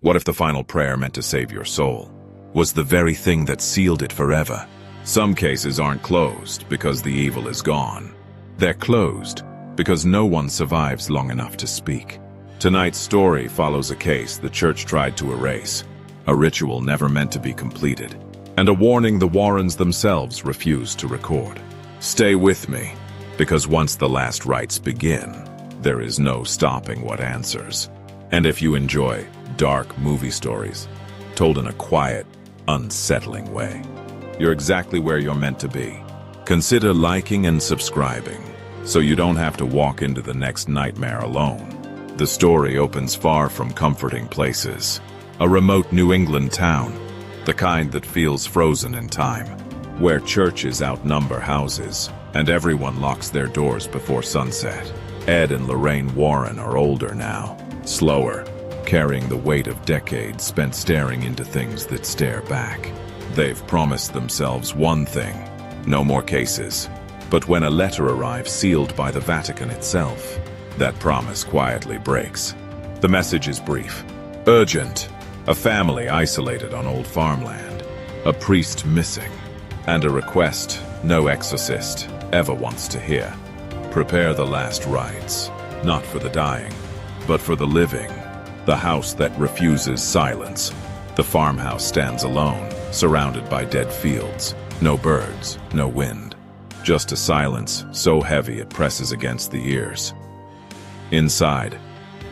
What if the final prayer meant to save your soul was the very thing that sealed it forever? Some cases aren't closed because the evil is gone. They're closed because no one survives long enough to speak. Tonight's story follows a case the church tried to erase, a ritual never meant to be completed, and a warning the Warrens themselves refused to record. Stay with me, because once the last rites begin, there is no stopping what answers. And if you enjoy dark movie stories, told in a quiet, unsettling way, you're exactly where you're meant to be. Consider liking and subscribing, so you don't have to walk into the next nightmare alone. The story opens far from comforting places. A remote New England town, the kind that feels frozen in time, where churches outnumber houses, and everyone locks their doors before sunset. Ed and Lorraine Warren are older now, slower, carrying the weight of decades spent staring into things that stare back. They've promised themselves one thing: no more cases. But when a letter arrives sealed by the Vatican itself, that promise quietly breaks. The message is brief. Urgent. A family isolated on old farmland. A priest missing. And a request no exorcist ever wants to hear. Prepare the last rites. Not for the dying, but for the living. The house that refuses silence. The farmhouse stands alone, surrounded by dead fields. No birds, no wind. Just a silence so heavy it presses against the ears. Inside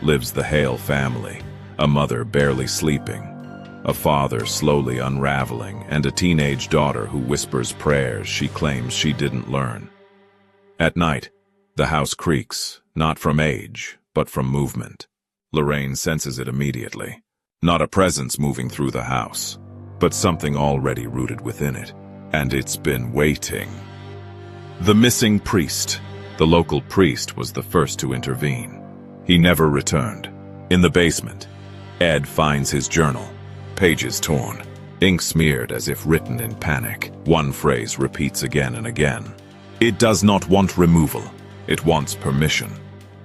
lives the Hale family, a mother barely sleeping, a father slowly unraveling, and a teenage daughter who whispers prayers she claims she didn't learn. At night, the house creaks, not from age, but from movement. Lorraine senses it immediately. Not a presence moving through the house, but something already rooted within it, and it's been waiting. The missing priest. The local priest was the first to intervene. He never returned. In the basement, Ed finds his journal, pages torn, ink smeared as if written in panic. One phrase repeats again and again. It does not want removal. It wants permission.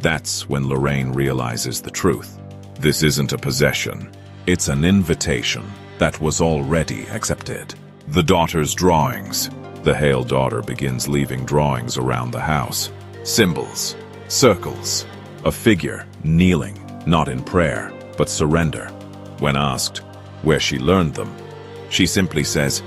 That's when Lorraine realizes the truth. This isn't a possession. It's an invitation that was already accepted. The daughter's drawings. The Hale daughter begins leaving drawings around the house. Symbols, circles, a figure kneeling, not in prayer, but surrender. When asked where she learned them, she simply says,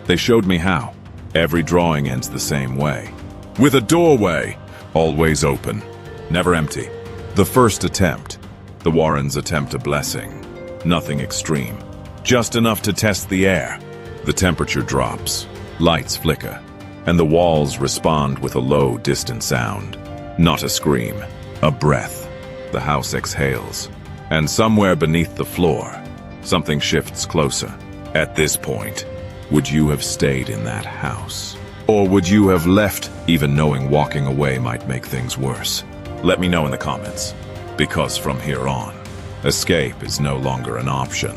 "They showed me how." Every drawing ends the same way. With a doorway, always open, never empty. The first attempt, the Warrens attempt a blessing. Nothing extreme, just enough to test the air. The temperature drops, lights flicker, and the walls respond with a low, distant sound. Not a scream, a breath. The house exhales, and somewhere beneath the floor, something shifts closer. At this point, would you have stayed in that house? Or would you have left, even knowing walking away might make things worse? Let me know in the comments, because from here on, escape is no longer an option.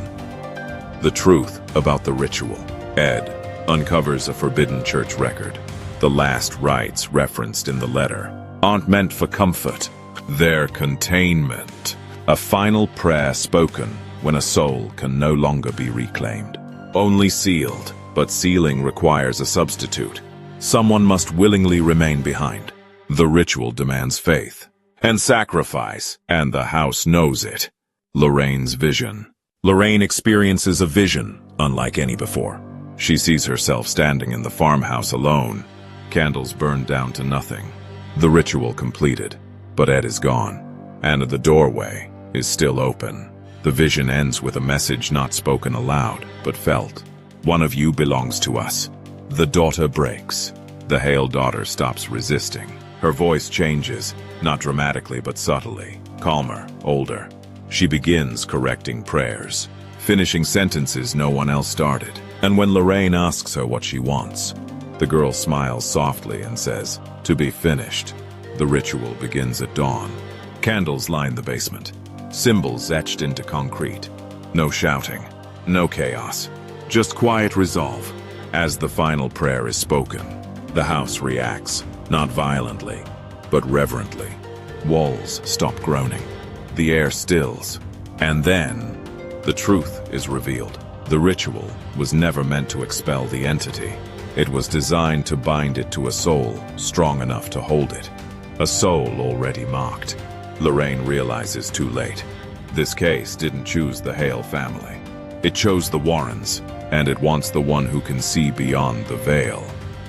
The truth about the ritual. Ed uncovers a forbidden church record. The last rites referenced in the letter aren't meant for comfort. They're containment. A final prayer spoken when a soul can no longer be reclaimed. Only sealed, but sealing requires a substitute. Someone must willingly remain behind. The ritual demands faith and sacrifice, and the house knows it. Lorraine's vision. Lorraine experiences a vision unlike any before. She sees herself standing in the farmhouse alone, candles burned down to nothing. The ritual completed, but Ed is gone, and the doorway is still open. The vision ends with a message not spoken aloud, but felt. One of you belongs to us. The daughter breaks. The Hale daughter stops resisting. Her voice changes, not dramatically but subtly, calmer, older. She begins correcting prayers, finishing sentences no one else started. And when Lorraine asks her what she wants, the girl smiles softly and says, "To be finished." The ritual begins at dawn. Candles line the basement, symbols etched into concrete. No shouting, no chaos, just quiet resolve. As the final prayer is spoken, the house reacts, not violently, but reverently. Walls stop groaning. The air stills. And then, The truth is revealed. The ritual was never meant to expel the entity. It was designed to bind it to a soul strong enough to hold it. A soul already marked. Lorraine realizes too late. This case didn't choose the Hale family. It chose the Warrens, and it wants the one who can see beyond the veil.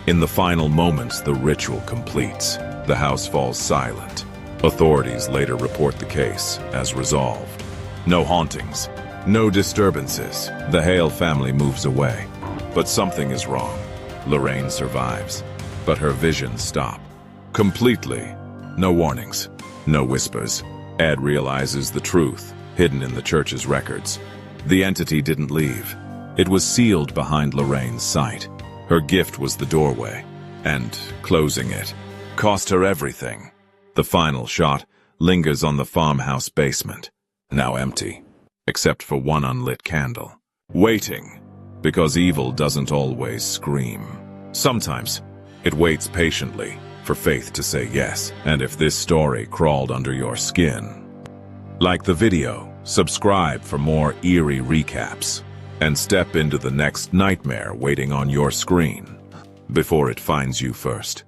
In the final moments, the ritual completes. The house falls silent. Authorities later report the case as resolved. No hauntings, no disturbances. The Hale family moves away. But something is wrong. Lorraine survives, but her visions stop. Completely. No warnings, no whispers. Ed realizes the truth, hidden in the church's records. The entity didn't leave. It was sealed behind Lorraine's sight. Her gift was the doorway, and closing it cost her everything. The final shot lingers on the farmhouse basement, now empty, except for one unlit candle. Waiting, because evil doesn't always scream. Sometimes it waits patiently for faith to say yes. And if this story crawled under your skin, like the video, subscribe for more eerie recaps, and step into the next nightmare waiting on your screen before it finds you first.